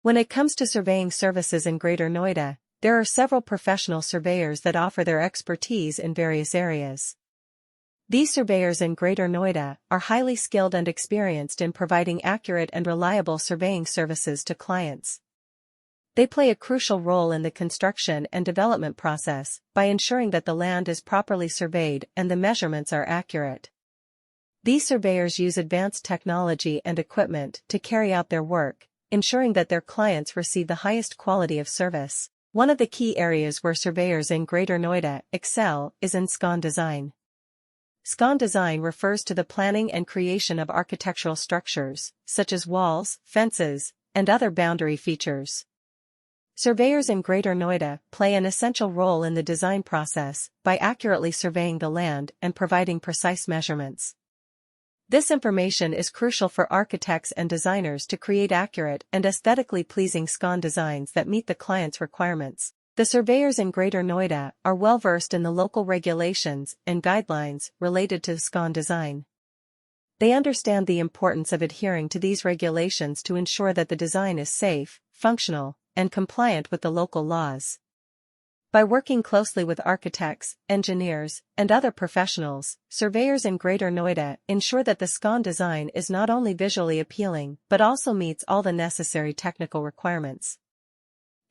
When it comes to surveying services in Greater Noida, there are several professional surveyors that offer their expertise in various areas. These surveyors in Greater Noida are highly skilled and experienced in providing accurate and reliable surveying services to clients. They play a crucial role in the construction and development process by ensuring that the land is properly surveyed and the measurements are accurate. These surveyors use advanced technology and equipment to carry out their work, ensuring that their clients receive the highest quality of service. One of the key areas where surveyors in Greater Noida excel is in Scon design. Scon design refers to the planning and creation of architectural structures, such as walls, fences, and other boundary features. Surveyors in Greater Noida play an essential role in the design process by accurately surveying the land and providing precise measurements. This information is crucial for architects and designers to create accurate and aesthetically pleasing Scon designs that meet the client's requirements. The surveyors in Greater Noida are well versed in the local regulations and guidelines related to Scon design. They understand the importance of adhering to these regulations to ensure that the design is safe, functional, and compliant with the local laws. By working closely with architects, engineers, and other professionals, surveyors in Greater Noida ensure that the Scon design is not only visually appealing but also meets all the necessary technical requirements.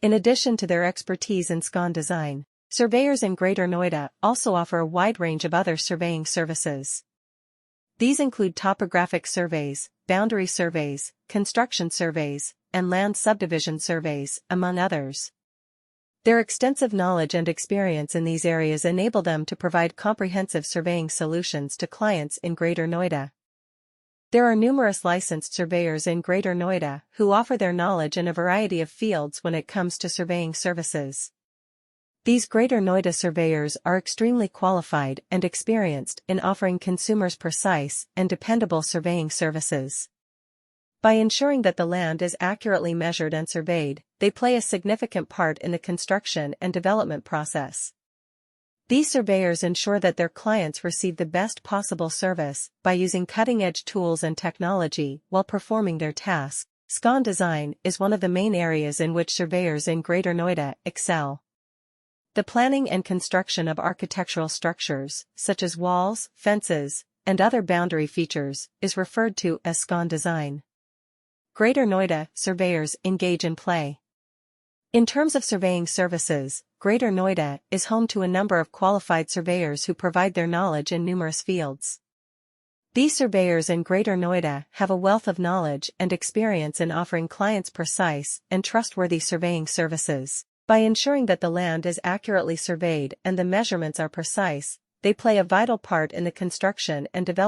In addition to their expertise in Scon design, surveyors in Greater Noida also offer a wide range of other surveying services. These include topographic surveys, boundary surveys, construction surveys, and land subdivision surveys, among others. Their extensive knowledge and experience in these areas enable them to provide comprehensive surveying solutions to clients in Greater Noida. There are numerous licensed surveyors in Greater Noida who offer their knowledge in a variety of fields when it comes to surveying services. These Greater Noida surveyors are extremely qualified and experienced in offering consumers precise and dependable surveying services. By ensuring that the land is accurately measured and surveyed, they play a significant part in the construction and development process. These surveyors ensure that their clients receive the best possible service by using cutting-edge tools and technology while performing their tasks. Scon design is one of the main areas in which surveyors in Greater Noida excel. The planning and construction of architectural structures, such as walls, fences, and other boundary features, is referred to as Scon design. Greater Noida surveyors engage in play. In terms of surveying services, Greater Noida is home to a number of qualified surveyors who provide their knowledge in numerous fields. These surveyors in Greater Noida have a wealth of knowledge and experience in offering clients precise and trustworthy surveying services. By ensuring that the land is accurately surveyed and the measurements are precise, they play a vital part in the construction and development